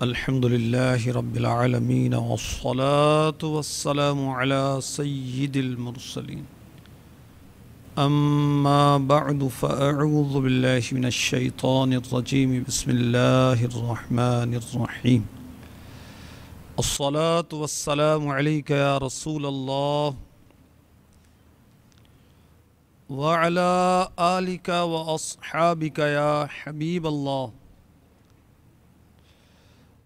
الحمد لله رب العالمين والصلاة والسلام على سيد المرسلين أما بعد فأعوذ بالله من الشيطان الرجيم بسم الله الرحمن الرحيم الصلاة والسلام عليك يا رسول الله وعلى آلك وأصحابك يا حبيب الله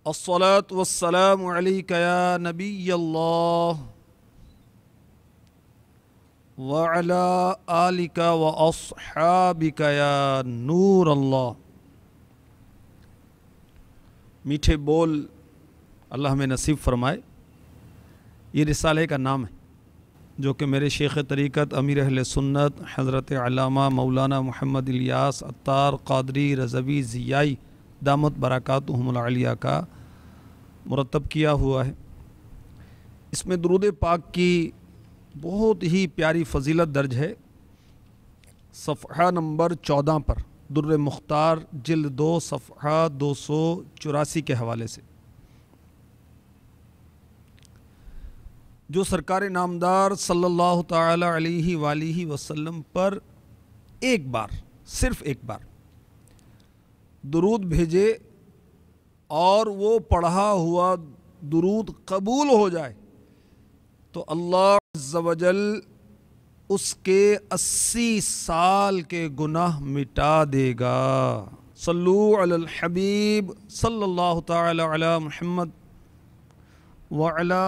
الصلاة والسلام عليك يا نبي الله وعلى آلك وأصحابك يا نور اللہ۔ میٹھے بول اللہ ہمیں نصیب فرمائے۔ یہ رسالے کا نام ہے جو کہ میرے شیخ طریقت امیر اہل سنت حضرت علامہ مولانا محمد الیاس عطار قادری رضوی ضیائی دامت برکاتہم العالیہ کا مرتب کیا ہوا ہے۔ اس میں درود پاک کی بہت ہی پیاری فضیلت درج ہے۔ صفحہ نمبر 14 پر در مختار جلد 2 صفحہ 284 کے حوالے سے جو سرکار نامدار صلی اللہ تعالی علیہ وآلہ وسلم پر ایک بار، صرف ایک بار درود بھیجے اور وہ پڑھا ہوا درود قبول ہو جائے تو اللہ عز و جل اس کے 80 سال کے گناہ مٹا دے گا۔ صلو علی الحبیب صلی اللہ تعالی علی محمد وعلی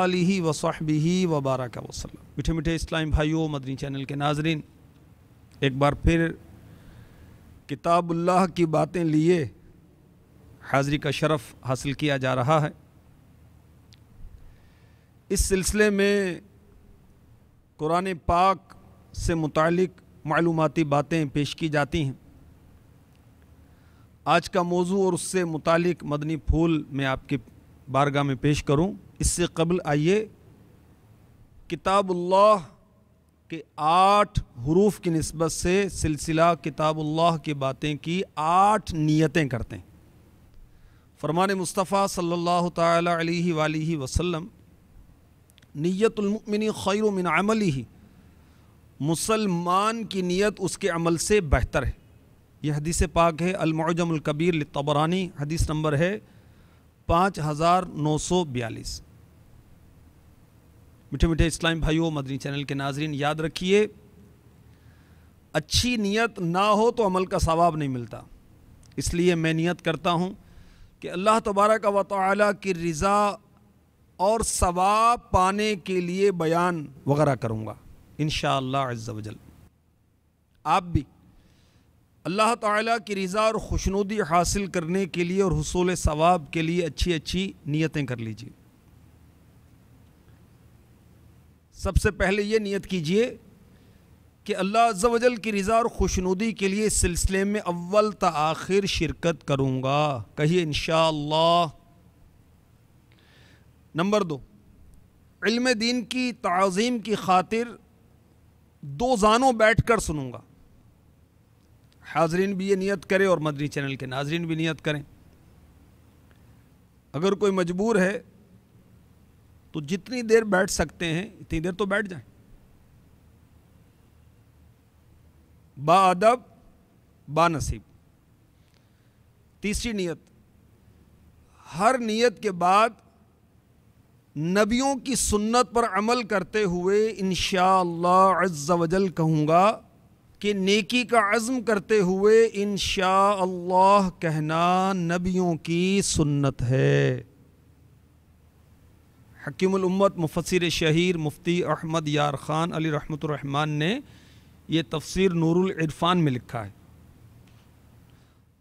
آلہ وصحبہ وبارک وسلم۔ میٹھے میٹھے اسلامی بھائیوں، مدنی چینل کے ناظرین، ایک بار پھر کتاب اللہ کی باتیں لیے حاضری کا شرف حاصل کیا جا رہا ہے۔ اس سلسلے میں قرآن پاک سے متعلق معلوماتی باتیں پیش کی جاتی ہیں۔ آج کا موضوع اور اس سے متعلق مدنی پھول میں آپ کی بارگاہ میں پیش کروں۔ اس سے قبل آئیے کتاب اللہ کے 8 حروف کی نسبت سے سلسلہ کتاب اللہ کی باتیں کی 8 نیتیں کرتے ہیں۔ فرمان مصطفیٰ صلی اللہ تعالی علیہ وآلہ وسلم، نیت المؤمن خیر من عملہ، مسلمان کی نیت اس کے عمل سے بہتر ہے۔ یہ حدیث پاک ہے المعجم الکبیر للطبرانی، حدیث نمبر ہے 5942۔ میٹھے میٹھے اسلامی بھائیوں، مدنی چینل کے ناظرین، یاد رکھیے اچھی نیت نہ ہو تو عمل کا ثواب نہیں ملتا۔ اس لیے میں نیت کرتا ہوں کہ اللہ تبارک و تعالی کی رضا اور ثواب پانے کے لیے بیان وغیرہ کروں گا انشاءاللہ عز و جل۔ آپ بھی اللہ تعالیٰ کی رضا اور خوشنودی حاصل کرنے کے لیے اور حصول ثواب کے لیے اچھی اچھی نیتیں کر لیجیے۔ سب سے پہلے یہ نیت کیجئے کہ اللہ عز و جل کی رضا اور خوشنودی کے لیے اس سلسلے میں اول تا آخر شرکت کروں گا۔ کہیے انشاءاللہ۔ نمبر 2، علم دین کی تعظیم کی خاطر 2 زانوں بیٹھ کر سنوں گا۔ حاضرین بھی یہ نیت کریں اور مدنی چینل کے ناظرین بھی نیت کریں۔ اگر کوئی مجبور ہے تو جتنی دیر بیٹھ سکتے ہیں اتنی دیر تو بیٹھ جائیں۔ با ادب با نصیب۔ تیسری نیت، ہر نیت کے بعد نبیوں کی سنت پر عمل کرتے ہوئے انشاءاللہ عز و جل کہوں گا کہ نیکی کا عزم کرتے ہوئے انشاءاللہ کہنا نبیوں کی سنت ہے۔ حکیم الامت مفسر شہیر مفتی احمد یار خان علی رحمۃ الرحمن نے یہ تفسیر نور العرفان میں لکھا ہے۔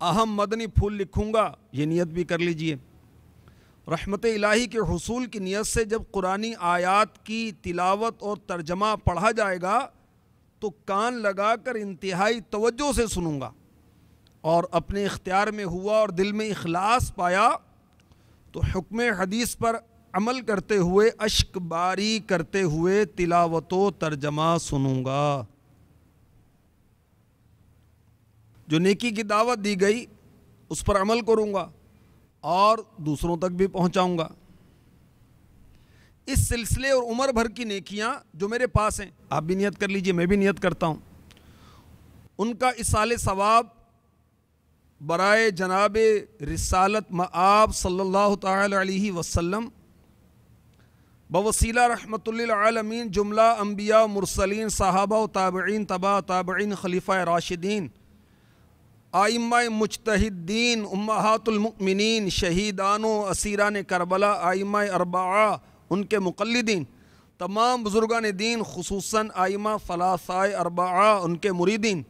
اہم مدنی پھول لکھوں گا، یہ نیت بھی کر لیجئے۔ رحمت الہی کے حصول کی نیت سے جب قرآنی آیات کی تلاوت اور ترجمہ پڑھا جائے گا تو کان لگا کر انتہائی توجہ سے سنوں گا، اور اپنے اختیار میں ہوا اور دل میں اخلاص پایا تو حکم حدیث پر عمل کرتے ہوئے اشک باری کرتے ہوئے تلاوت و ترجمہ سنوں گا۔ جو نیکی کی دعوت دی گئی اس پر عمل کروں گا، اور دوسروں تک بھی پہنچاؤں گا۔ اس سلسلے اور عمر بھر کی نیکیاں جو میرے پاس ہیں، آپ بھی نیت کر لیجئے، میں بھی نیت کرتا ہوں، ان کا ایصال ثواب برائے جناب رسالت مآب صلی اللہ تعالی علیہ وسلم بوسیلہ رحمت للعالمین جملہ انبیاء مرسلین صحابہ و تابعین تبع تابعین خلیفہ راشدین ائمہ مجتہدین امہات المؤمنین شہیدان و اسیران کربلا ائمہ اربعہ ان کے مقلدین تمام بزرگان دین خصوصاً ائمہ ثلاثہ اربعہ ان کے مریدین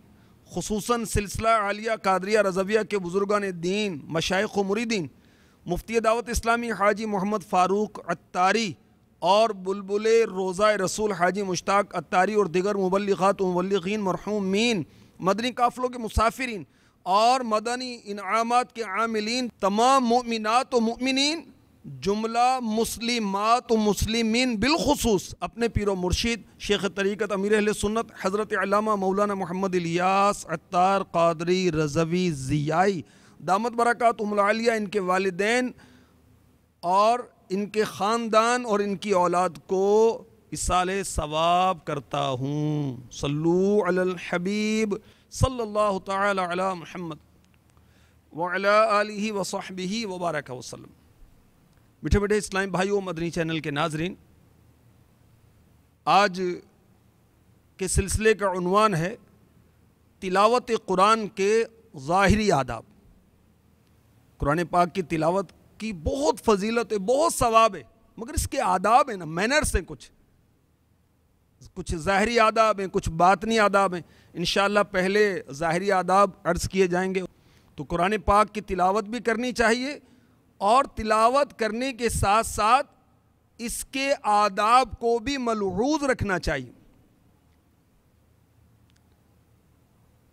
خصوصاً سلسلہ عالیہ قادریہ رضویہ کے بزرگان دین مشائخ و مریدین مفتی دعوت اسلامی حاجی محمد فاروق عطاری اور بلبل روضہ رسول حاجی مشتاق عطاری اور دیگر مبلغات و مبلغین مرحومین مدنی قافلوں کے مسافرین اور مدنی انعامات کے عاملین تمام مؤمنات و مؤمنین جملہ مسلمات و مسلمین بالخصوص اپنے پیر و مرشد شیخ طریقت امیر اہل سنت حضرت علامہ مولانا محمد الیاس عطار قادری رضوی ضیائی دامت برکاتہم العالیہ، ان کے والدین اور ان کے خاندان اور ان کی اولاد کو ایصال ثواب کرتا ہوں۔ صلو علی الحبیب صلی اللہ تعالی علی محمد وعلی آلہ وصحبہ وبارک وسلم۔ میٹھے میٹھے اسلام بھائیوں، مدنی چینل کے ناظرین، آج کے سلسلے کا عنوان ہے تلاوت قرآن کے ظاہری آداب۔ قرآن پاک کی تلاوت کی بہت فضیلت ہے، بہت ثواب ہے، مگر اس کے آداب ہیں نا، مینرز ہیں، کچھ ظاہری آداب ہیں، کچھ باطنی آداب ہیں۔ انشاءاللہ پہلے ظاہری آداب عرض کیے جائیں گے۔ تو قرآن پاک کی تلاوت بھی کرنی چاہیے اور تلاوت کرنے کے ساتھ ساتھ اس کے آداب کو بھی ملحوظ رکھنا چاہیے۔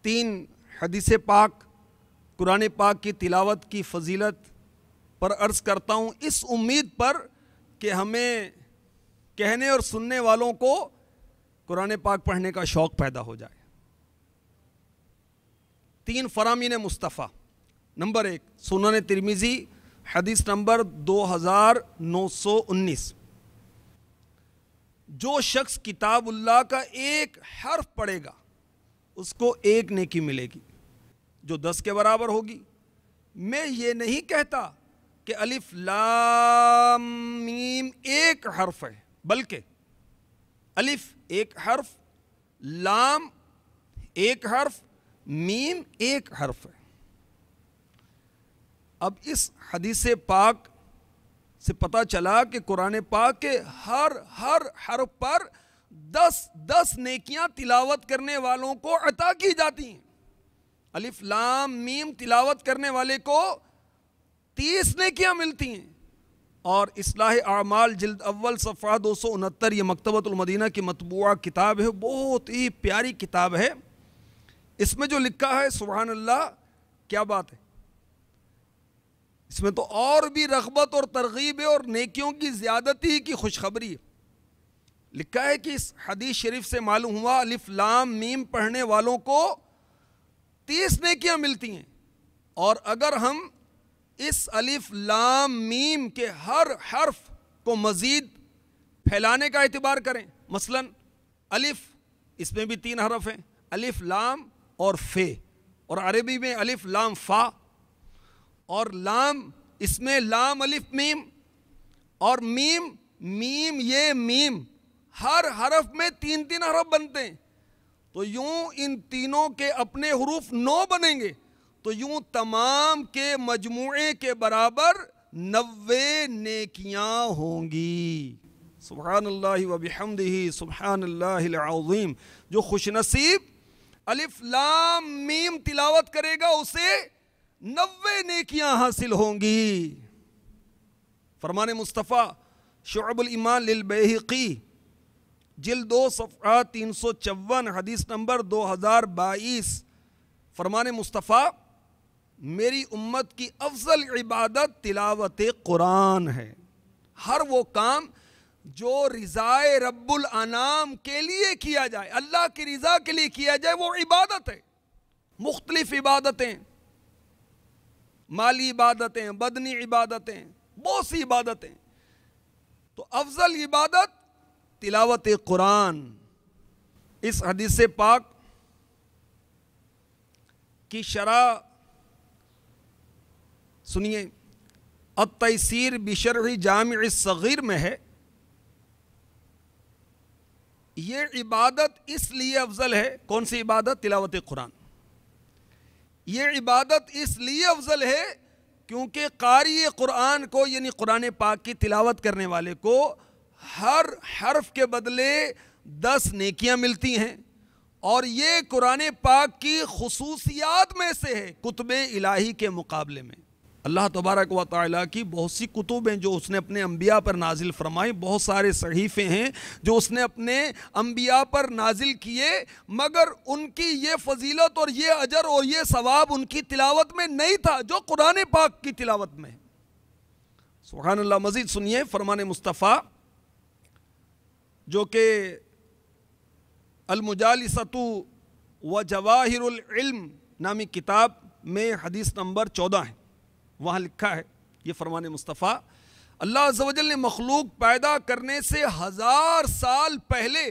3 حدیث پاک قرآن پاک کی تلاوت کی فضیلت پر عرض کرتا ہوں، اس امید پر کہ ہمیں کہنے اور سننے والوں کو قرآن پاک پڑھنے کا شوق پیدا ہو جائے۔ 3 فرامین مصطفیٰ۔ نمبر 1 سنن ترمذی حدیث نمبر 2919، جو شخص کتاب اللہ کا ایک حرف پڑھے گا اس کو 1 نیکی ملے گی جو 10 کے برابر ہوگی۔ میں یہ نہیں کہتا کہ الف لام میم ایک حرف ہے، بلکہ الف ایک حرف، لام ایک حرف، میم ایک حرف ہے۔ اب اس حدیث پاک سے پتہ چلا کہ قرآن پاک کے ہر حرف پر 10 نیکیاں تلاوت کرنے والوں کو عطا کی جاتی ہیں۔ الف لام میم تلاوت کرنے والے کو 30 نیکیاں ملتی ہیں۔ اور اصلاح اعمال جلد اول صفحہ 269، یہ مکتبۃ المدینہ کی مطبوعہ کتاب ہے، بہت ہی پیاری کتاب ہے۔ اس میں جو لکھا ہے سبحان اللہ، کیا بات ہے، اس میں تو اور بھی رغبت اور ترغیب ہے اور نیکیوں کی زیادتی کی خوشخبری ہے۔ لکھا ہے کہ اس حدیث شریف سے معلوم ہوا الف لام میم پڑھنے والوں کو 30 نیکیاں ملتی ہیں، اور اگر ہم اس الف لام میم کے ہر حرف کو مزید پھیلانے کا اعتبار کریں، مثلا الف، اس میں بھی 3 حرف ہیں، الف لام اور فے، اور عربی میں الف لام فا، اور لام اس میں لام الف میم، اور میم یہ میم، ہر حرف میں 3 حرف بنتے ہیں، تو یوں ان تینوں کے اپنے حروف 9 بنیں گے، تو یوں تمام کے مجموعے کے برابر 90 نیکیاں ہوں گی۔ سبحان اللہ وبحمدہ سبحان اللہ العظیم۔ جو خوش نصیب الف لام میم تلاوت کرے گا اسے 90 نیکیاں حاصل ہوں گی۔ فرمان مصطفیٰ شعب الایمان للبیہقی جلد 2 صفحہ 354 حدیث نمبر 2022، فرمان مصطفیٰ میری امت کی افضل عبادت تلاوت قرآن ہے۔ ہر وہ کام جو رضائے رب الانام کے لیے کیا جائے، اللہ کی رضا کے لیے کیا جائے، وہ عبادت ہے۔ مختلف عبادتیں مالی عبادتیں، بدنی عبادتیں، بہت سی عبادتیں. تو افضل عبادت تلاوت قرآن. اس حدیث پاک کی شرح سنیے، التیسیر بشرح جامع الصغیر میں ہے. یہ عبادت اس لیے افضل ہے. کون سی عبادت؟ تلاوت قرآن. یہ عبادت اس لیے افضل ہے کیونکہ قاری قرآن کو، یعنی قرآن پاک کی تلاوت کرنے والے کو، ہر حرف کے بدلے 10 نیکیاں ملتی ہیں. اور یہ قرآن پاک کی خصوصیات میں سے ہے کتب الہی کے مقابلے میں. اللہ تبارک و تعالیٰ کی بہت سی کتب ہیں جو اس نے اپنے انبیاء پر نازل فرمائی، بہت سارے صحیفے ہیں جو اس نے اپنے انبیاء پر نازل کیے، مگر ان کی یہ فضیلت اور یہ اجر اور یہ ثواب ان کی تلاوت میں نہیں تھا جو قرآن پاک کی تلاوت میں ہے. سبحان اللہ. مزید سنیے فرمان مصطفیٰ جو کہ المجالسۃ و جواہر العلم نامی کتاب میں حدیث نمبر 14 ہے. وہاں لکھا ہے یہ فرمان مصطفیٰ، اللہ عز و جل نے مخلوق پیدا کرنے سے 1000 سال پہلے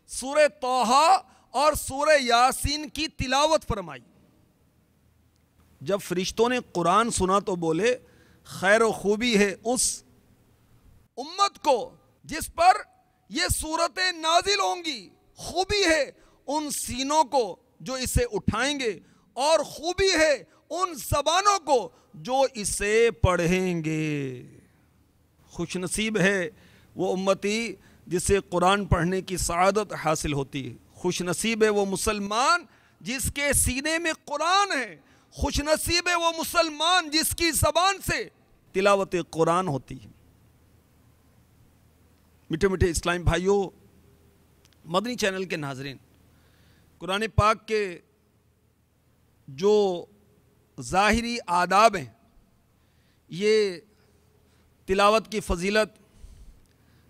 سورہ طٰہٰ اور سورہ یاسین کی تلاوت فرمائی. جب فرشتوں نے قرآن سنا تو بولے خیر و خوبی ہے اس امت کو جس پر یہ سورتیں نازل ہوں گی، خوبی ہے ان سینوں کو جو اسے اٹھائیں گے، اور خوبی ہے ان زبانوں کو جو اسے پڑھیں گے. خوش نصیب ہے وہ امتی جسے قرآن پڑھنے کی سعادت حاصل ہوتی ہے. خوش نصیب ہے وہ مسلمان جس کے سینے میں قرآن ہے. خوش نصیب ہے وہ مسلمان جس کی زبان سے تلاوت قرآن ہوتی ہے. میٹھے میٹھے اسلام بھائیوں، مدنی چینل کے ناظرین، قرآن پاک کے جو ظاہری آداب ہیں، یہ تلاوت کی فضیلت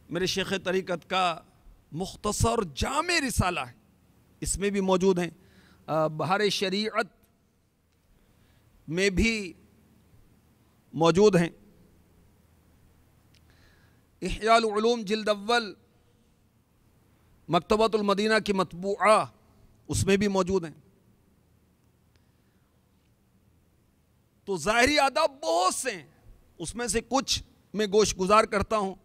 میرے شیخ طریقت کا مختصر جامع رسالہ ہے، اس میں بھی موجود ہیں. بہار شریعت میں بھی موجود ہیں. احیاء العلوم جلد اول مکتبۃ المدینہ کی مطبوعہ، اس میں بھی موجود ہیں. تو ظاہری آداب بہت سے ہیں، اس میں سے کچھ میں گوش گزار کرتا ہوں.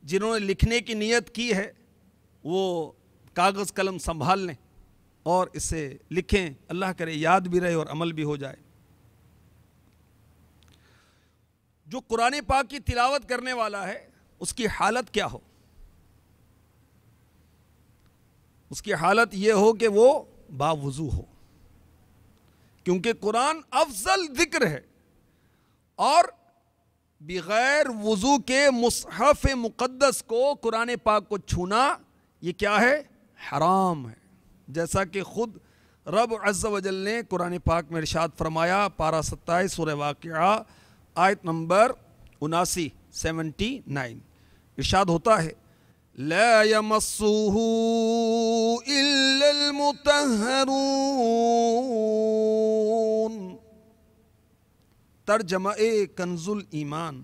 جنہوں نے لکھنے کی نیت کی ہے وہ کاغذ قلم سنبھال لیں اور اسے لکھیں. اللہ کرے یاد بھی رہے اور عمل بھی ہو جائے. جو قرآن پاک کی تلاوت کرنے والا ہے اس کی حالت کیا ہو؟ اس کی حالت یہ ہو کہ وہ باوضو ہو، کیونکہ قرآن افضل ذکر ہے، اور بغیر وضو کے مصحف مقدس کو، قرآن پاک کو چھونا یہ کیا ہے؟ حرام ہے. جیسا کہ خود رب عز و جل نے قرآن پاک میں ارشاد فرمایا، پارہ 27 سورہ واقعہ آیت نمبر 79 79، ارشاد ہوتا ہے لا یمسہ الا المطہرون. ترجمہ کنز الایمان،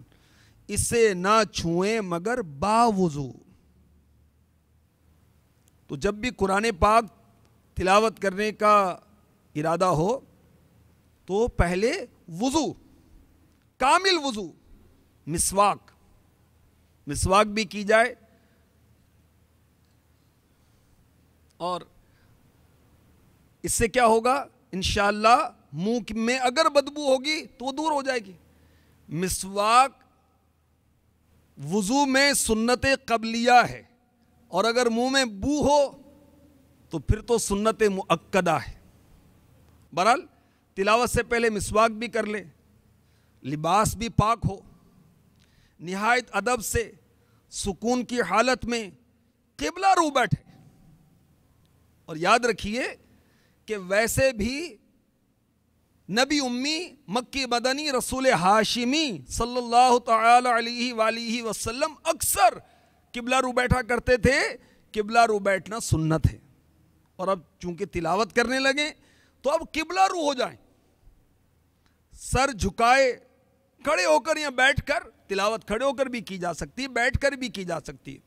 اسے نہ چھوئیں مگر باوضو. تو جب بھی قرآن پاک تلاوت کرنے کا ارادہ ہو تو پہلے وضو، کامل وضو، مسواک بھی کی جائے، اور اس سے کیا ہوگا؟ انشاءاللہ منہ میں اگر بدبو ہوگی تو وہ دور ہو جائے گی. مسواک وضو میں سنت قبلیہ ہے، اور اگر منہ میں بو ہو تو پھر تو سنت مؤکدہ ہے. بہرحال تلاوت سے پہلے مسواک بھی کر لے، لباس بھی پاک ہو، نہایت ادب سے سکون کی حالت میں قبلہ رو بیٹھے. اور یاد رکھیے کہ ویسے بھی نبی امی مکی مدنی رسول ہاشمی صلی اللہ تعالی علیہ وآلہ وسلم اکثر قبلہ رو بیٹھا کرتے تھے. قبلہ رو بیٹھنا سنت ہے، اور اب چونکہ تلاوت کرنے لگے تو اب قبلہ رو ہو جائیں. سر جھکائے کھڑے ہو کر یا بیٹھ کر تلاوت کھڑے ہو کر بھی کی جا سکتی ہے, بیٹھ کر بھی کی جا سکتی ہے.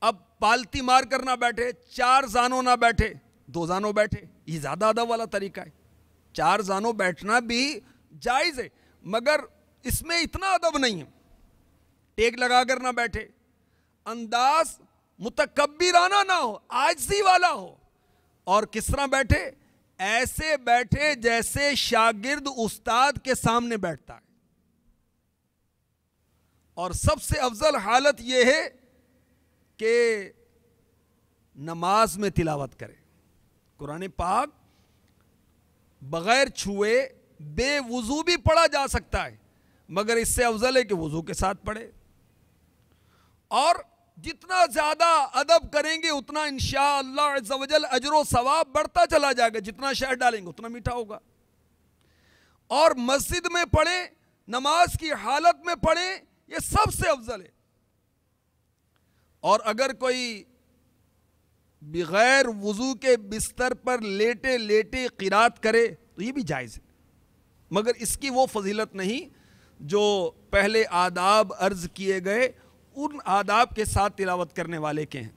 اب پالتی مار کر نہ بیٹھے, 4 زانوں نہ بیٹھے, 2 زانوں بیٹھے, یہ زیادہ ادب والا طریقہ ہے. 4 زانوں بیٹھنا بھی جائز ہے مگر اس میں اتنا ادب نہیں ہے. ٹیک لگا کر نہ بیٹھے, انداز متکبرانہ نہ ہو, عاجزی والا ہو. اور کس طرح بیٹھے؟ ایسے بیٹھے جیسے شاگرد استاد کے سامنے بیٹھتا ہے. اور سب سے افضل حالت یہ ہے کہ نماز میں تلاوت کرے. قرآن پاک بغیر چھوئے بے وضو بھی پڑھا جا سکتا ہے مگر اس سے افضل ہے کہ وضو کے ساتھ پڑھے. اور جتنا زیادہ ادب کریں گے اتنا انشاءاللہ عز و جل اجر و ثواب بڑھتا چلا جائے گا. جتنا شہد ڈالیں گے اتنا میٹھا ہوگا. اور مسجد میں پڑھیں, نماز کی حالت میں پڑھیں, یہ سب سے افضل ہے. اور اگر کوئی بغیر وضو کے بستر پر لیٹے لیٹے قرات کرے تو یہ بھی جائز ہے مگر اس کی وہ فضیلت نہیں جو پہلے آداب عرض کیے گئے ان آداب کے ساتھ تلاوت کرنے والے کے ہیں.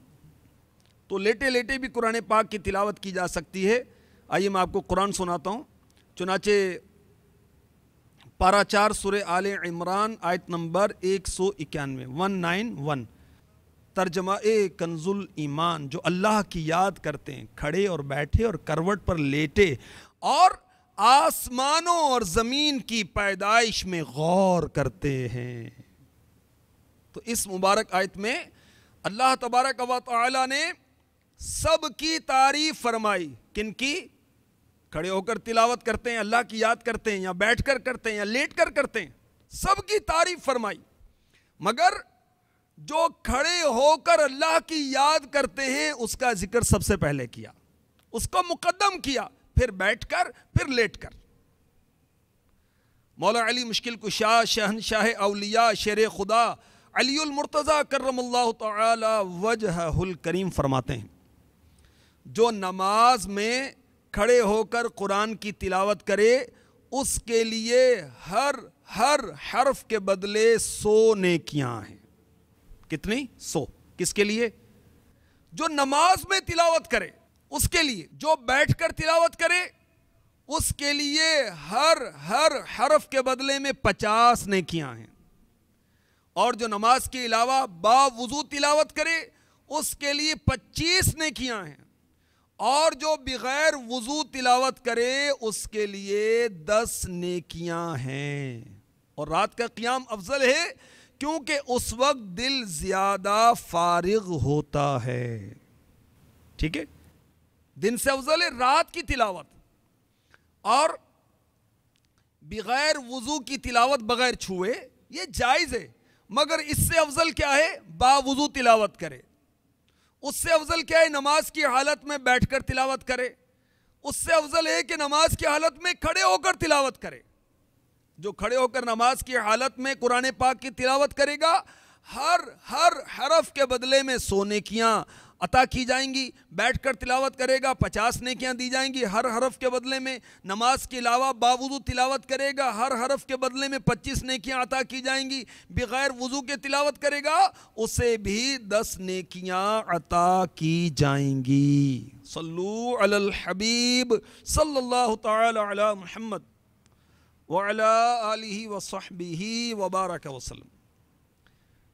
تو لیٹے لیٹے بھی قرآن پاک کی تلاوت کی جا سکتی ہے. آئیے میں آپ کو قرآن سناتا ہوں. چنانچہ پارہ 4 سورہ آل عمران آیت نمبر 191 191 ترجمہ کنز الایمان. جو اللہ کی یاد کرتے ہیں کھڑے اور بیٹھے اور کروٹ پر لیٹے اور آسمانوں اور زمین کی پیدائش میں غور کرتے ہیں. تو اس مبارک آیت میں اللہ تبارک و تعالی نے سب کی تعریف فرمائی. کن کی؟ کھڑے ہو کر تلاوت کرتے ہیں, اللہ کی یاد کرتے ہیں, یا بیٹھ کر کرتے ہیں, یا لیٹ کر کرتے ہیں, سب کی تعریف فرمائی. مگر جو کھڑے ہو کر اللہ کی یاد کرتے ہیں اس کا ذکر سب سے پہلے کیا, اس کو مقدم کیا, پھر بیٹھ کر, پھر لیٹ کر. مولا علی مشکل کشا شہنشاہ اولیاء شیر خدا علی المرتضی کرم اللہ تعالی وجہہ الکریم فرماتے ہیں جو نماز میں کھڑے ہو کر قرآن کی تلاوت کرے اس کے لیے ہر حرف کے بدلے 100 نیکیاں ہیں. کتنی؟ 100. کس کے لیے؟ جو نماز میں تلاوت کرے اس کے لیے. جو بیٹھ کر تلاوت کرے اس کے لیے ہر حرف کے بدلے میں 50 نیکیاں ہیں. اور جو نماز کے علاوہ باوضو تلاوت کرے اس کے لیے 25 نیکیاں ہیں. اور جو بغیر وضو تلاوت کرے اس کے لیے 10 نیکیاں ہیں. اور رات کا قیام افضل ہے کیونکہ اس وقت دل زیادہ فارغ ہوتا ہے. ٹھیک ہے, دن سے افضل ہے رات کی تلاوت. اور بغیر وضو کی تلاوت بغیر چھوئے یہ جائز ہے مگر اس سے افضل کیا ہے؟ باوضو تلاوت کرے. اس سے افضل کیا ہے؟ نماز کی حالت میں بیٹھ کر تلاوت کرے. اس سے افضل ہے کہ نماز کی حالت میں کھڑے ہو کر تلاوت کرے. جو کھڑے ہو کر نماز کی حالت میں قرآن پاک کی تلاوت کرے گا ہر حرف کے بدلے میں 100 نیکیاں عطا کی جائیں گی. بیٹھ کر تلاوت کرے گا 50 نیکیاں دی جائیں گی ہر حرف کے بدلے میں. نماز کے علاوہ باوضو تلاوت کرے گا ہر حرف کے بدلے میں 25 نیکیاں عطا کی جائیں گی. بغیر وضو کے تلاوت کرے گا اسے بھی 10 نیکیاں عطا کی جائیں گی. صلو علی الحبیب صلی اللہ تعالی علی محمد وعلی آلہ وصحبہ وبارک وسلم.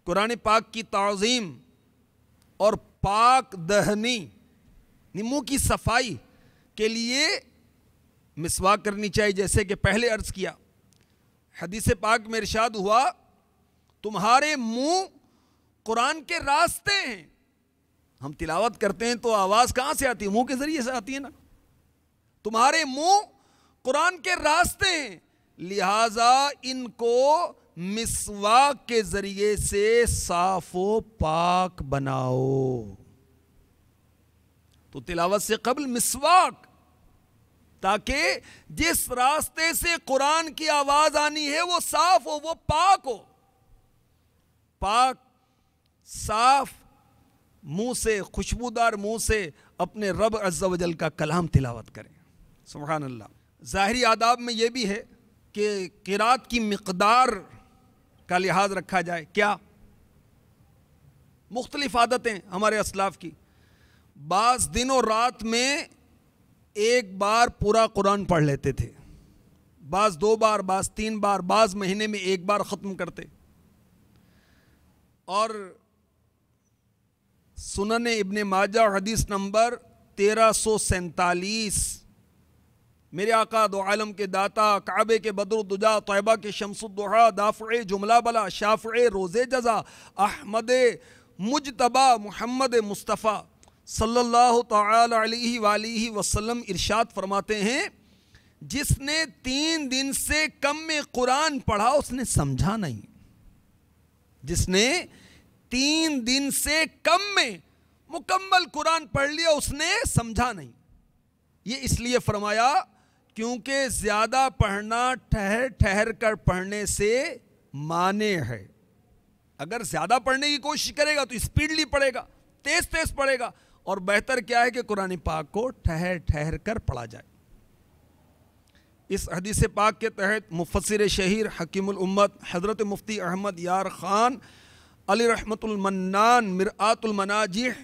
قرآن پاک کی تعظیم اور پاک دہنی منہ کی صفائی کے لیے مسواک کرنی چاہیے. جیسے کہ پہلے عرض کیا حدیث پاک میں ارشاد ہوا تمہارے منہ قرآن کے راستے ہیں. ہم تلاوت کرتے ہیں تو آواز کہاں سے آتی ہے؟ منہ کے ذریعے سے آتی ہے نا. تمہارے منہ قرآن کے راستے ہیں لہذا ان کو مسواک کے ذریعے سے صاف و پاک بناؤ. تو تلاوت سے قبل مسواک تاکہ جس راستے سے قرآن کی آواز آنی ہے وہ صاف ہو, وہ پاک ہو. پاک صاف منہ سے, خوشبودار منہ سے اپنے رب عز و جل کا کلام تلاوت کریں. سبحان اللہ. ظاہری آداب میں یہ بھی ہے کہ قرات کی مقدار کا لحاظ رکھا جائے. کیا؟ مختلف عادتیں ہمارے اسلاف کی. بعض دن اور رات میں ایک بار پورا قرآن پڑھ لیتے تھے، بعض 2 بار، بعض 3 بار، بعض مہینے میں 1 بار ختم کرتے. اور سنن ابن ماجہ حدیث نمبر 1347، میرے آقا دو عالم کے داتا، کعبے کے بدر الدجا، طیبہ کے شمس الضحیٰ، دافع جملہ بلا، شافع روز جزا، احمد مجتبی محمد مصطفیٰ صلی اللہ تعالی علیہ وآلہ وسلم ارشاد فرماتے ہیں، جس نے 3 دن سے کم میں قرآن پڑھا اس نے سمجھا نہیں. جس نے 3 دن سے کم میں مکمل قرآن پڑھ لیا اس نے سمجھا نہیں. یہ اس لیے فرمایا کیونکہ زیادہ پڑھنا ٹھہر ٹھہر کر پڑھنے سے مانع ہے. اگر زیادہ پڑھنے کی کوشش کرے گا تو اسپیڈلی پڑھے گا، تیز تیز پڑھے گا، اور بہتر کیا ہے کہ قرآن پاک کو ٹھہر ٹھہر کر پڑھا جائے. اس حدیث پاک کے تحت مفسر شہیر حکیم الامت حضرت مفتی احمد یار خان علی رحمت المنان مرآت المناجح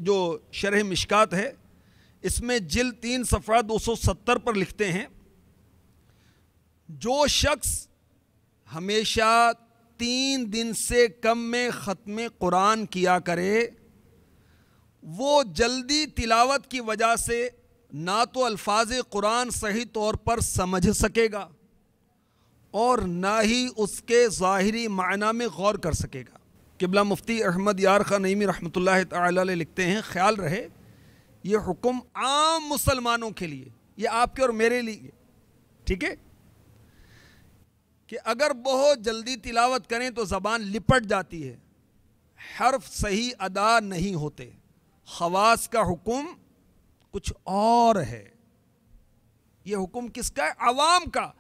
جو شرح مشکات ہے، اس میں جلد 3 صفحہ 270 پر لکھتے ہیں، جو شخص ہمیشہ 3 دن سے کم میں ختم قرآن کیا کرے وہ جلدی تلاوت کی وجہ سے نہ تو الفاظ قرآن صحیح طور پر سمجھ سکے گا اور نہ ہی اس کے ظاہری معنی میں غور کر سکے گا. قبلہ مفتی احمد یار خان نعیمی رحمۃ اللہ تعالی علیہ لکھتے ہیں، خیال رہے یہ حکم عام مسلمانوں کے لیے، یہ آپ کے اور میرے لیے، ٹھیک ہے، کہ اگر بہت جلدی تلاوت کریں تو زبان لپٹ جاتی ہے، حرف صحیح ادا نہیں ہوتے. خواص کا حکم کچھ اور ہے. یہ حکم کس کا ہے؟ عوام کا،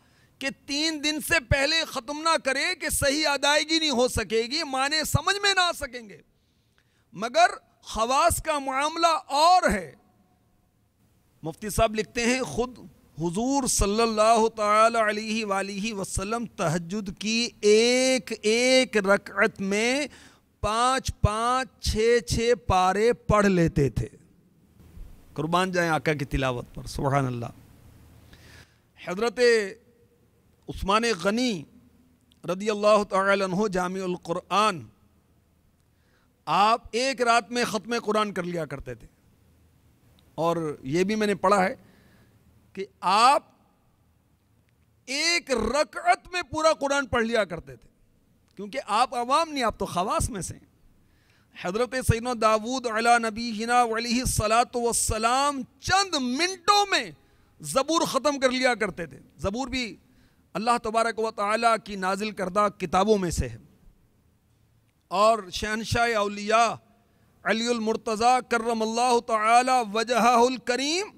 کہ 3 دن سے پہلے ختم نہ کرے کہ صحیح ادائیگی نہیں ہو سکے گی، معنی سمجھ میں نہ آ سکیں گے. مگر خواص کا معاملہ اور ہے. مفتی صاحب لکھتے ہیں، خود حضور صلی اللہ تعالی علیہ وآلہ وسلم تہجد کی ایک ایک رکعت میں 5 6 پارے پڑھ لیتے تھے. قربان جائیں آقا کی تلاوت پر، سبحان اللہ. حضرت عثمان غنی رضی اللہ تعالی عنہ جامع القرآن، آپ ایک رات میں ختم قرآن کر لیا کرتے تھے. اور یہ بھی میں نے پڑھا ہے کہ آپ ایک رکعت میں پورا قرآن پڑھ لیا کرتے تھے، کیونکہ آپ عوام نہیں، آپ تو خواص میں سے ہیں. حضرت سیدنا داود علی نبینا علیہ الصلاۃ والسلام چند منٹوں میں زبور ختم کر لیا کرتے تھے. زبور بھی اللہ تبارک و تعالیٰ کی نازل کردہ کتابوں میں سے ہے. اور شہنشاہ اولیاء علی المرتضیٰ کرم اللہ تعالی وجہہ الکریم،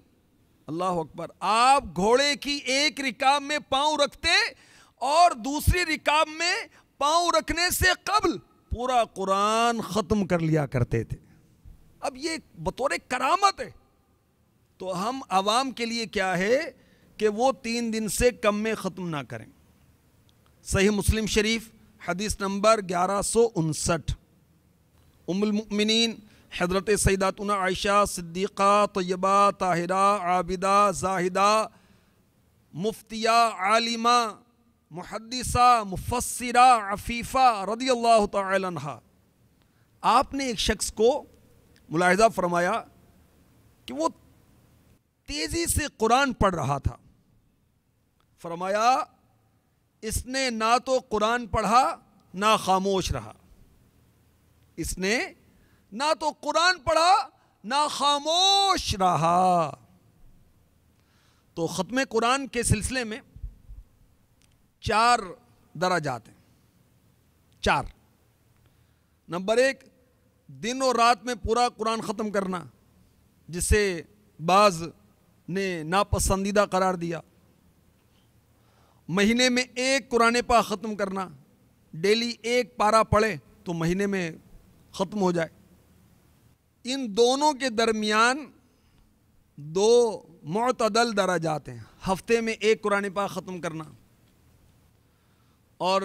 اللہ اکبر، آپ گھوڑے کی ایک رکاب میں پاؤں رکھتے اور دوسری رکاب میں پاؤں رکھنے سے قبل پورا قرآن ختم کر لیا کرتے تھے. اب یہ بطور کرامت ہے، تو ہم عوام کے لیے کیا ہے کہ وہ 3 دن سے کم میں ختم نہ کریں. صحیح مسلم شریف حدیث نمبر 1159، ام المؤمنین حضرت سیداتنا عائشہ صدیقہ طیبہ طاہرہ عابدہ زاہدہ مفتیہ عالمہ محدثہ مفسرہ عفیفہ رضی اللہ تعالی عنہا، آپ نے ایک شخص کو ملاحظہ فرمایا کہ وہ تیزی سے قرآن پڑھ رہا تھا. فرمایا اس نے نہ تو قرآن پڑھا نہ خاموش رہا. اس نے نہ تو قرآن پڑھا نہ خاموش رہا. تو ختم قرآن کے سلسلے میں 4 درجات ہیں. 4. نمبر 1، دن اور رات میں پورا قرآن ختم کرنا، جسے بعض نے ناپسندیدہ قرار دیا. مہینے میں 1 قرآن پاک ختم کرنا، ڈیلی 1 پارہ پڑھے تو مہینے میں ختم ہو جائے. ان دونوں کے درمیان 2 معتدل درجات ہیں. ہفتے میں ایک قرآن پاک ختم کرنا اور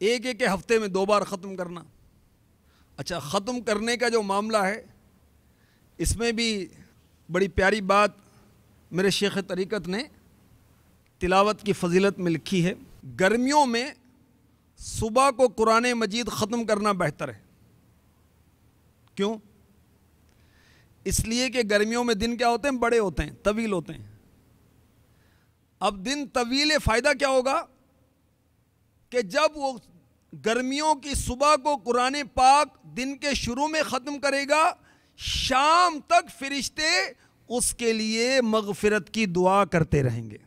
ایک ایک ہفتے میں 2 بار ختم کرنا. اچھا، ختم کرنے کا جو معاملہ ہے اس میں بھی بڑی پیاری بات میرے شیخ طریقت نے تلاوت کی فضیلت میں لکھی ہے. گرمیوں میں صبح کو قرآن مجید ختم کرنا بہتر ہے. کیوں؟ اس لیے کہ گرمیوں میں دن کیا ہوتے ہیں؟ بڑے ہوتے ہیں، طویل ہوتے ہیں. اب دن طویل ہے، فائدہ کیا ہوگا کہ جب وہ گرمیوں کی صبح کو قرآن پاک دن کے شروع میں ختم کرے گا، شام تک فرشتے اس کے لیے مغفرت کی دعا کرتے رہیں گے.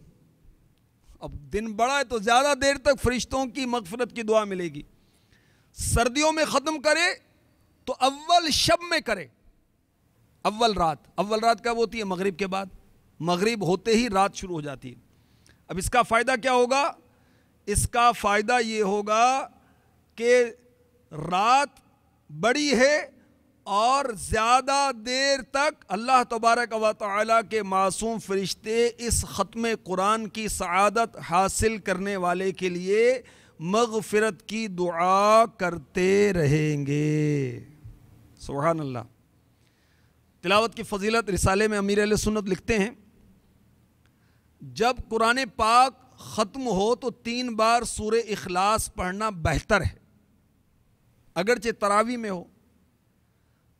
اب دن بڑا ہے تو زیادہ دیر تک فرشتوں کی مغفرت کی دعا ملے گی. سردیوں میں ختم کرے تو اول شب میں کرے، اول رات کب ہوتی ہے؟ مغرب کے بعد. مغرب ہوتے ہی رات شروع ہو جاتی ہے. اب اس کا فائدہ کیا ہوگا؟ اس کا فائدہ یہ ہوگا کہ رات بڑی ہے اور زیادہ دیر تک اللہ تبارک و تعالی کے معصوم فرشتے اس ختم قرآن کی سعادت حاصل کرنے والے کے لیے مغفرت کی دعا کرتے رہیں گے. سبحان اللہ. تلاوت کی فضیلت رسالے میں امیر اہل سنت لکھتے ہیں جب قرآن پاک ختم ہو تو 3 بار سورہ اخلاص پڑھنا بہتر ہے، اگرچہ تراویح میں ہو.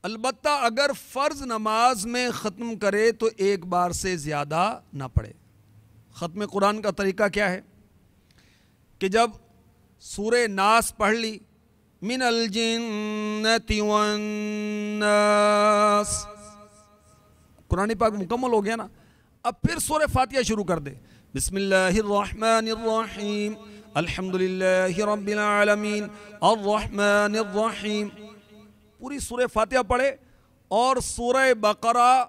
البتہ اگر فرض نماز میں ختم کرے تو 1 بار سے زیادہ نہ پڑھے. ختم قرآن کا طریقہ کیا ہے کہ جب سورہ ناس پڑھ لی، من الجنۃ والناس، قرآن پاک مکمل ہو گیا نا، اب پھر سورہ فاتحہ شروع کر دے. بسم اللہ الرحمن الرحیم الحمدللہ رب العالمین الرحمن الرحیم، پوری سورہ فاتحہ پڑھے اور سورہ بقرہ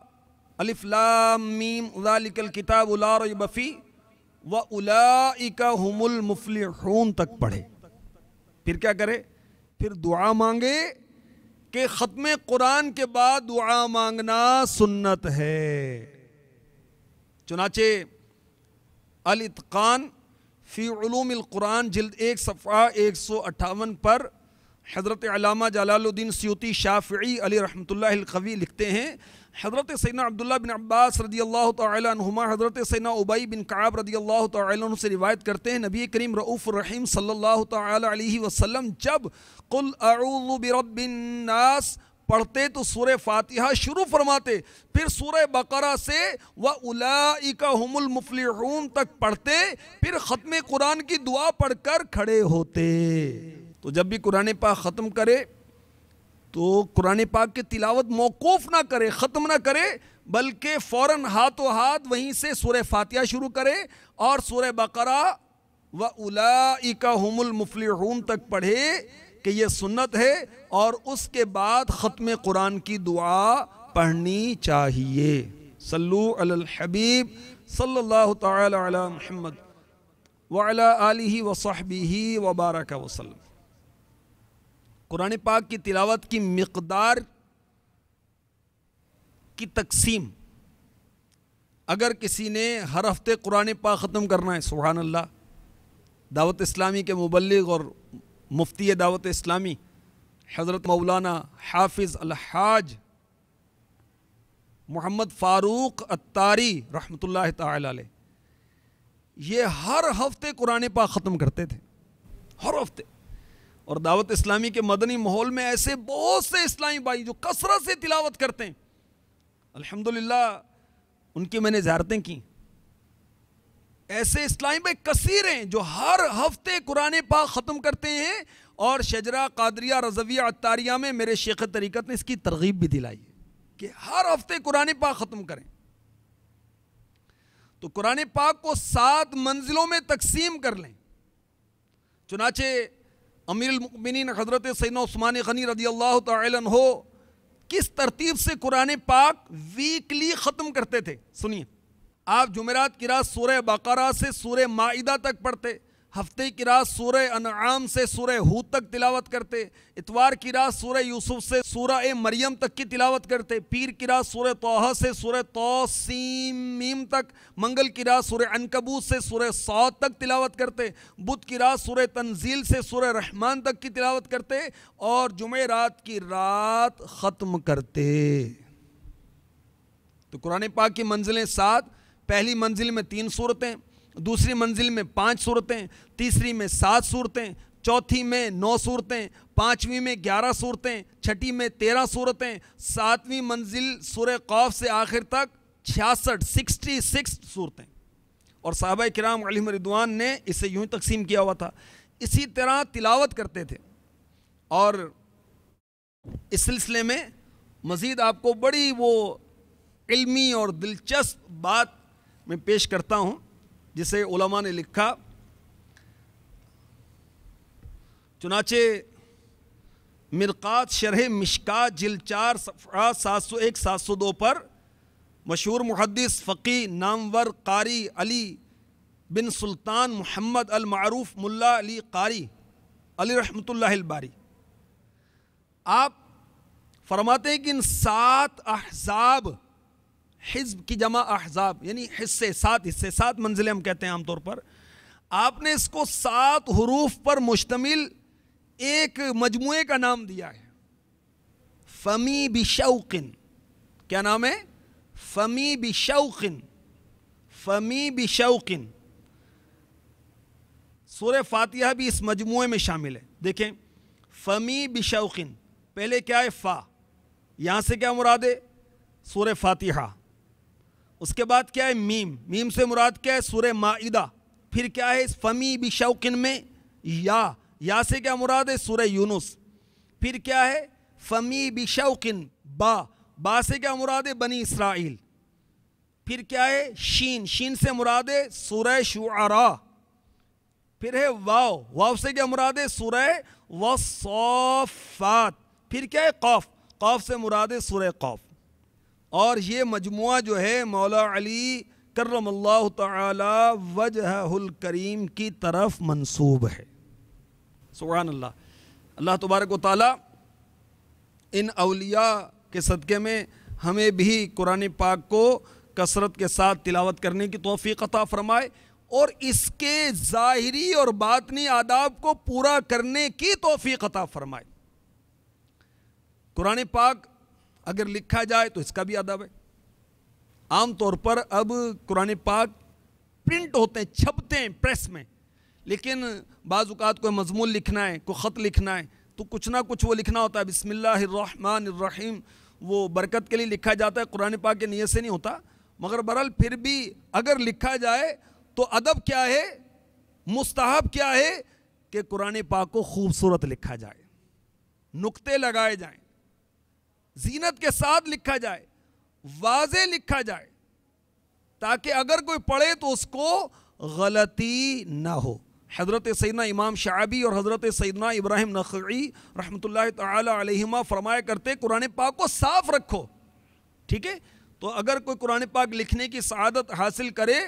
الف لام میم ذالک الکتاب لا ریب فیہ وَأُولَئِكَ هُمُ الْمُفْلِحُونَ تک پڑھے. پھر کیا کرے؟ پھر دعا مانگے کہ ختم قرآن کے بعد دعا مانگنا سنت ہے. چنانچہ الاتقان فی علوم القرآن جلد 1 صفحہ 158 پر حضرت علامہ جلال الدین سیوطی شافعی علی رحمۃ اللہ القوی لکھتے ہیں، حضرت سیدنا عبداللہ بن عباس رضی اللہ تعالی عنہما حضرت سیدنا ابی بن کعب رضی اللہ تعالی عنہ سے روایت کرتے ہیں، نبی کریم رؤوف الرحیم صلی اللہ تعالی علیہ وسلم جب قل اعوذ برب الناس پڑھتے تو سورہ فاتحہ شروع فرماتے، پھر سورہ بقرہ سے وَأُولَئِكَ هُمُ الْمُفْلِحُونَ تک پڑھتے، پھر ختم قرآن کی دعا پڑھ کر کھڑے ہوتے. تو جب بھی قرآن پاک ختم کرے تو قرآن پاک کی تلاوت موقوف نہ کرے، ختم نہ کرے، بلکہ فوراً ہاتھوں ہاتھ وہیں سے سورہ فاتحہ شروع کرے اور سورہ بقرہ وَأُولَئِكَ هُمُ الْمُفْلِحُونَ تک پڑھے کہ یہ سنت ہے، اور اس کے بعد ختم قرآن کی دعا پڑھنی چاہیے. صلو علی الحبیب صلی اللہ تعالی علی محمد وعلی آلہ وصحبہ وبارک وسلم. قرآن پاک کی تلاوت کی مقدار کی تقسیم، اگر کسی نے ہر ہفتے قرآن پاک ختم کرنا ہے، سبحان اللہ. دعوت اسلامی کے مبلغ اور مفتی دعوت اسلامی حضرت مولانا حافظ الحاج محمد فاروق اتاری رحمۃ اللہ تعالی علیہ، یہ ہر ہفتے قرآن پاک ختم کرتے تھے، ہر ہفتے. اور دعوت اسلامی کے مدنی ماحول میں ایسے بہت سے اسلامی بھائی جو کثرت سے تلاوت کرتے ہیں، الحمدللہ ان کی میں نے زیارتیں کی. ایسے اسلامی بھائی کثیر ہیں جو ہر ہفتے قرآن پاک ختم کرتے ہیں، اور شجرہ قادریہ رضویہ عطاریہ میں میرے شیخ طریقت نے اس کی ترغیب بھی دلائی ہے کہ ہر ہفتے قرآن پاک ختم کریں. تو قرآن پاک کو 7 منزلوں میں تقسیم کر لیں. چنانچہ امیر المؤمنین حضرت سیدنا عثمان غنی رضی اللہ تعالی عنہ کس ترتیب سے قرآن پاک ویکلی ختم کرتے تھے سنیے. آپ جمعرات کی رات سورہ بقرہ سے سورہ مائدہ تک پڑھتے، ہفتے کی رات سورہ انعام سے سورہ ہود تک تلاوت کرتے، اتوار کی رات سورہ یوسف سے سورہ مریم تک کی تلاوت کرتے، پیر کی رات سورہ طٰہٰ سے سورہ طٰسِیم تک، منگل کی رات سورہ عنکبوت سے سورہ صاد تک تلاوت کرتے، بدھ کی رات سورہ تنزیل سے سورہ رحمان تک کی تلاوت کرتے، اور جمعرات کی رات ختم کرتے۔ تو قرآن پاک کی منزلیں 7، پہلی منزل میں 3 سورتیں، دوسری منزل میں 5 سورتیں، تیسری میں 7 سورتیں، چوتھی میں 9 سورتیں، پانچویں میں 11 سورتیں، چھٹی میں 13 سورتیں، ساتویں منزل سورہ قاف سے آخر تک 66 سورتیں۔ اور صحابہ کرام علیہم رضوان نے اسے یوں تقسیم کیا ہوا تھا، اسی طرح تلاوت کرتے تھے۔ اور اس سلسلے میں مزید آپ کو بڑی وہ علمی اور دلچسپ بات میں پیش کرتا ہوں جسے علماء نے لکھا۔ چنانچہ مرقات شرح مشکات جلد 4 صفحہ 701 702 پر مشہور محدث فقی نامور قاری علی بن سلطان محمد المعروف ملا علی قاری علی رحمۃ اللہ الباری آپ فرماتے ہیں کہ ان 7 احزاب، حزب کی جمع احزاب یعنی حصے، 7 حصے، 7 منزلیں ہم کہتے ہیں عام طور پر، آپ نے اس کو 7 حروف پر مشتمل ایک مجموعے کا نام دیا ہے، فمی بشوقن۔ کیا نام ہے؟ فمی بشوقن، فمی بشوقن۔ سورہ فاتحہ بھی اس مجموعے میں شامل ہے۔ دیکھیں، فمی بشوقن، پہلے کیا ہے؟ فا، یہاں سے کیا مراد ہے؟ سورہ فاتحہ۔ اس کے بعد کیا ہے؟ میم، میم سے مراد کیا ہے؟ سورہ مائدہ۔ پھر کیا ہے فمی بشوقن میں؟ یا سے کیا مراد ہے؟ سورہ یونس۔ پھر کیا ہے؟ فمی بشوقن، با سے کیا مراد ہے؟ بنی اسرائیل۔ پھر کیا ہے؟ شین سے مراد ہے سورہ شعراء۔ پھر ہے واو سے کیا مراد ہے؟ سورہ والصافات۔ پھر کیا ہے؟ قاف سے مراد ہے سورہ قاف۔ اور یہ مجموعہ جو ہے مولا علی کرم اللہ تعالی وجہہ الکریم کی طرف منسوب ہے۔ سبحان اللہ۔ اللہ تبارک و تعالی ان اولیاء کے صدقے میں ہمیں بھی قرآن پاک کو کثرت کے ساتھ تلاوت کرنے کی توفیق عطا فرمائے، اور اس کے ظاہری اور باطنی آداب کو پورا کرنے کی توفیق عطا فرمائے۔ قرآن پاک اگر لکھا جائے تو اس کا بھی ادب ہے۔ عام طور پر اب قرآن پاک پرنٹ ہوتے ہیں، چھپتے ہیں پریس میں، لیکن بعض اوقات کوئی مضمون لکھنا ہے، کوئی خط لکھنا ہے تو کچھ نہ کچھ وہ لکھنا ہوتا ہے، بسم اللہ الرحمن الرحیم، وہ برکت کے لیے لکھا جاتا ہے، قرآن پاک کی نیت سے نہیں ہوتا۔ مگر برحال پھر بھی اگر لکھا جائے تو ادب کیا ہے، مستحب کیا ہے کہ قرآن پاک کو خوبصورت لکھا جائے، نقطے لگائے جائیں، زینت کے ساتھ لکھا جائے، واضح لکھا جائے، تاکہ اگر کوئی پڑھے تو اس کو غلطی نہ ہو۔ حضرت سیدنا امام شعبی اور حضرت سیدنا ابراہیم نخعی رحمۃ اللہ تعالی علیہما فرمایا کرتے قرآن پاک کو صاف رکھو، ٹھیک ہے؟ تو اگر کوئی قرآن پاک لکھنے کی سعادت حاصل کرے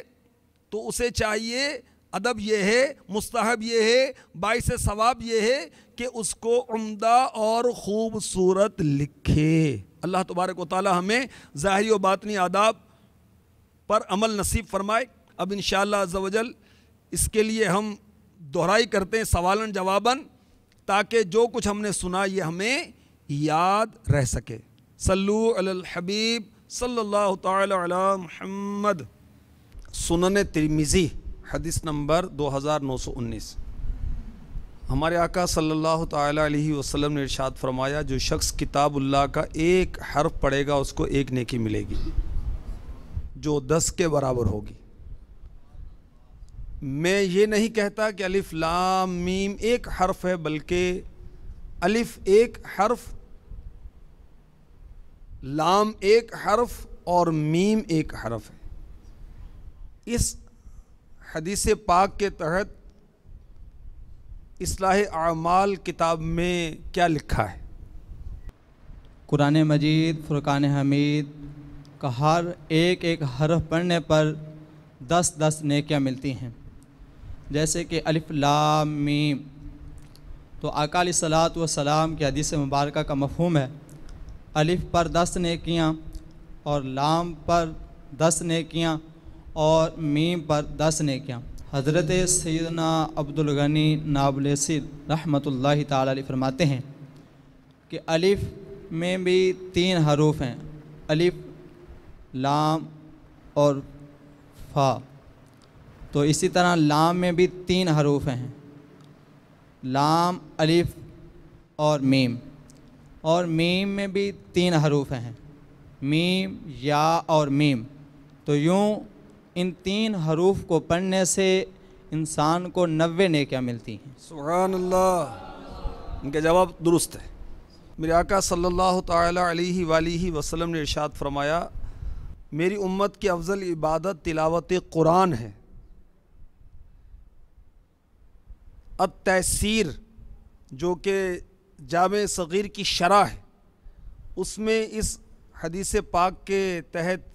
تو اسے چاہیے، ادب یہ ہے، مستحب یہ ہے، باعث ثواب یہ ہے کہ اس کو عمدہ اور خوبصورت لکھے۔ اللہ تبارک و تعالی ہمیں ظاہری و باطنی آداب پر عمل نصیب فرمائے۔ اب انشاءاللہ عز و جل اس کے لیے ہم دہرائی کرتے ہیں سوالن جواباً، تاکہ جو کچھ ہم نے سنا یہ ہمیں یاد رہ سکے۔ صلو علی الحبیب صلی اللہ تعالی علی محمد۔ سنن ترمذی حدیث نمبر 2919۔ ہمارے آقا صلی اللہ تعالی علیہ وسلم نے ارشاد فرمایا، جو شخص کتاب اللہ کا ایک حرف پڑھے گا اس کو ایک نیکی ملے گی جو 10 کے برابر ہوگی۔ میں یہ نہیں کہتا کہ الف لام میم ایک حرف ہے، بلکہ الف ایک حرف، لام ایک حرف اور میم ایک حرف ہے۔ اس حدیث پاک کے تحت اصلاح اعمال کتاب میں کیا لکھا ہے؟ قرآن مجید فرقان حمید کا ہر ایک حرف پڑھنے پر 10 نیکیاں ملتی ہیں، جیسے کہ الف لام میم، تو آقا علیہ الصلاۃ والسلام کی حدیث مبارکہ کا مفہوم ہے الف پر 10 نیکیاں اور لام پر 10 نیکیاں اور میم پر 10 نیکیاں۔ حضرت سیدنا عبدالغنی نابلسی رحمۃ اللہ تعالی علیہ فرماتے ہیں کہ الف میں بھی 3 حروف ہیں، الف لام اور فا، تو اسی طرح لام میں بھی 3 حروف ہیں، لام الف اور میم، اور میم میں بھی 3 حروف ہیں، میم یا اور میم۔ تو یوں ان 3 حروف کو پڑھنے سے انسان کو 90 نیکیاں ملتی ہیں۔ سبحان اللہ، ان کا جواب درست ہے۔ میرے آقا صلی اللہ تعالی علیہ وآلہ وسلم نے ارشاد فرمایا میری امت کی افضل عبادت تلاوت قرآن ہے۔ التیسیر جو کہ جامع صغیر کی شرح ہے، اس میں اس حدیث پاک کے تحت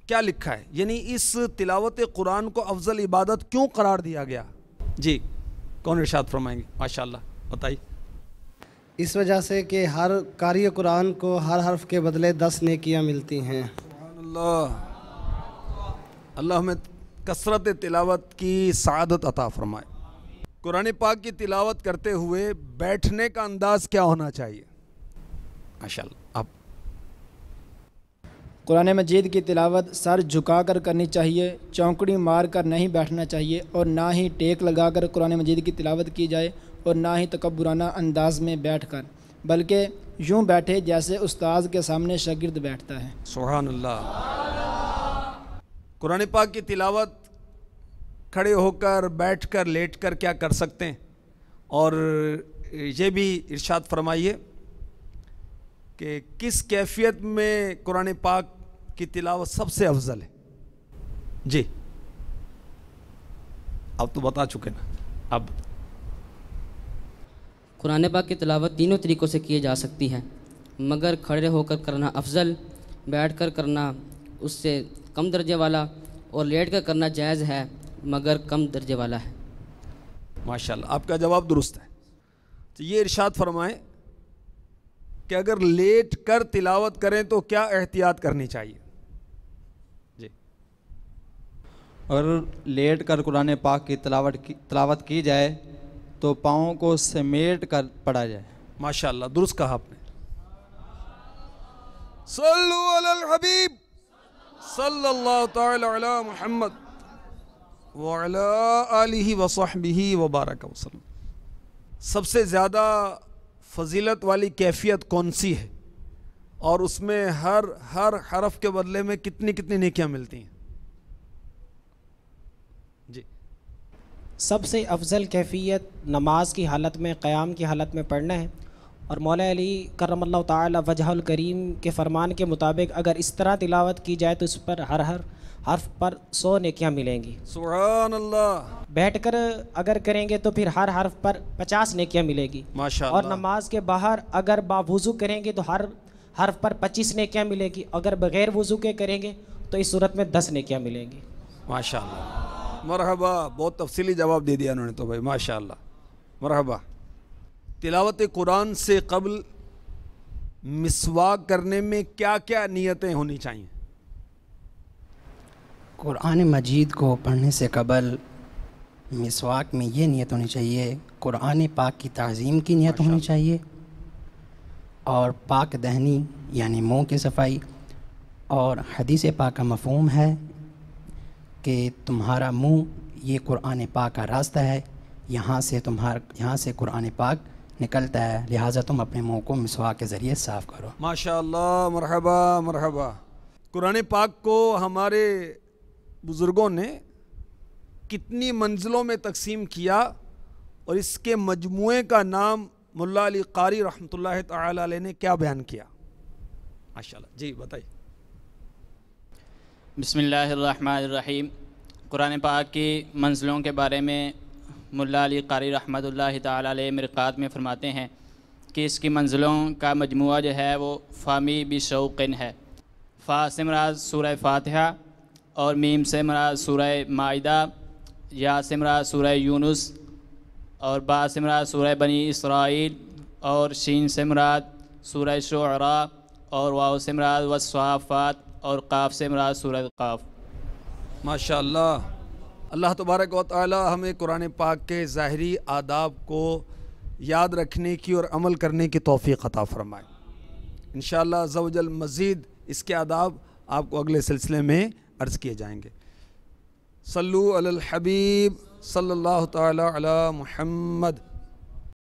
کیا لکھا ہے، یعنی اس تلاوت قرآن کو افضل عبادت کیوں قرار دیا گیا؟ جی کون ارشاد فرمائیں گے؟ ماشاءاللہ بتائیے۔ اس وجہ سے کہ ہر قاری قرآن کو ہر حرف کے بدلے 10 نیکیاں ملتی ہیں۔ سبحان اللہ، اللہ ہمیں کثرت تلاوت کی سعادت عطا فرمائے۔ قرآن پاک کی تلاوت کرتے ہوئے بیٹھنے کا انداز کیا ہونا چاہیے؟ ماشاءاللہ آپ۔ قرآن مجید کی تلاوت سر جھکا کر کرنی چاہیے، چونکڑی مار کر نہیں بیٹھنا چاہیے، اور نہ ہی ٹیک لگا کر قرآن مجید کی تلاوت کی جائے، اور نہ ہی تکبرانہ انداز میں بیٹھ کر، بلکہ یوں بیٹھے جیسے استاذ کے سامنے شاگرد بیٹھتا ہے۔ سبحان اللہ۔ قرآن پاک کی تلاوت کھڑے ہو کر، بیٹھ کر، لیٹ کر کیا کر سکتے ہیں؟ اور یہ بھی ارشاد فرمائیے کہ کس کیفیت میں قرآن پاک کی تلاوت سب سے افضل ہے؟ جی اب تو بتا چکے نا، اب قرآن پاک کی تلاوت تینوں طریقوں سے کی جا سکتی ہے، مگر کھڑے ہو کر کرنا افضل، بیٹھ کر کرنا اس سے کم درجے والا، اور لیٹ کر کرنا جائز ہے مگر کم درجے والا ہے۔ ماشاءاللہ آپ کا جواب درست ہے۔ تو یہ ارشاد فرمائیں کہ اگر لیٹ کر تلاوت کریں تو کیا احتیاط کرنی چاہیے؟ جی اور لیٹ کر قرآن پاک کی تلاوت کی جائے تو پاؤں کو سمیٹ کر پڑھا جائے۔ ماشاءاللہ درست کہا آپ نے۔ صلو علی الحبیب صلی اللہ تعالی علی محمد وعلی آلہ وصحبہ وبارک وسلم۔ سب سے زیادہ فضیلت والی کیفیت کون سی ہے، اور اس میں ہر حرف کے بدلے میں کتنی نیکیاں ملتی ہیں؟ جی سب سے افضل کیفیت نماز کی حالت میں، قیام کی حالت میں پڑھنا ہے، اور مولا علی کرم اللہ تعالی وجہ الکریم کے فرمان کے مطابق اگر اس طرح تلاوت کی جائے تو اس پر ہر حرف پر 100 نیکیاں ملیں گی۔ سبحان اللہ۔ بیٹھ کر اگر کریں گے تو پھر ہر حرف پر 50 نیکیاں ملے گی، ماشاءاللہ۔ اور نماز کے باہر اگر باوضو کریں گے تو ہر حرف پر 25 نیکیاں ملے گی، اگر بغیر وضو کے کریں گے تو اس صورت میں 10 نیکیاں ملیں گی۔ ماشاءاللہ، مرحبا، بہت تفصیلی جواب دے دیا انہوں نے تو بھائی، ماشاءاللہ، مرحبا۔ تلاوت قرآن سے قبل مسواک کرنے میں کیا کیا نیتیں ہونی چاہیے؟ قرآن مجید کو پڑھنے سے قبل مسواک میں یہ نیت ہونی چاہیے، قرآن پاک کی تعظیم کی نیت ہونی چاہیے، اور پاک دہنی یعنی منہ کی صفائی، اور حدیث پاک کا مفہوم ہے کہ تمہارا منہ یہ قرآن پاک کا راستہ ہے، یہاں سے قرآن پاک نکلتا ہے، لہٰذا تم اپنے منہ کو مسواک کے ذریعے صاف کرو۔ ماشاءاللہ، مرحبا مرحبا۔ قرآن پاک کو ہمارے بزرگوں نے کتنی منزلوں میں تقسیم کیا، اور اس کے مجموعے کا نام ملا علی قاری رحمۃ اللہ تعالی علیہ نے کیا بیان کیا؟ ماشاءاللہ، جی بتائیے۔ بسم اللہ الرحمن الرحیم۔ قرآن پاک کی منزلوں کے بارے میں ملا علی قاری رحمۃ اللہ تعالی علیہ مرقات میں فرماتے ہیں کہ اس کی منزلوں کا مجموعہ جو ہے وہ فامی بشوقن ہے۔ فا سے مراد سورہ فاتحہ، اور میم سے مراد سورہ مائدہ، یا سمرات سورہ یونس، اور با سمرات سورہ بنی اسرائیل، اور شین سمرات سورہ شعراء، اور واو سمرات والصافات، اور قاف سمرات سورہ قاف۔ ماشاء اللہ۔ اللہ تبارک و تعالی ہمیں قرآن پاک کے ظاہری آداب کو یاد رکھنے کی اور عمل کرنے کی توفیق عطا فرمائے۔ انشاءاللہ عز و جل مزید اس کے آداب آپ کو اگلے سلسلے میں عرض کیے جائیں گے۔ صلو علی الحبیب صلی اللہ تعالی علی محمد۔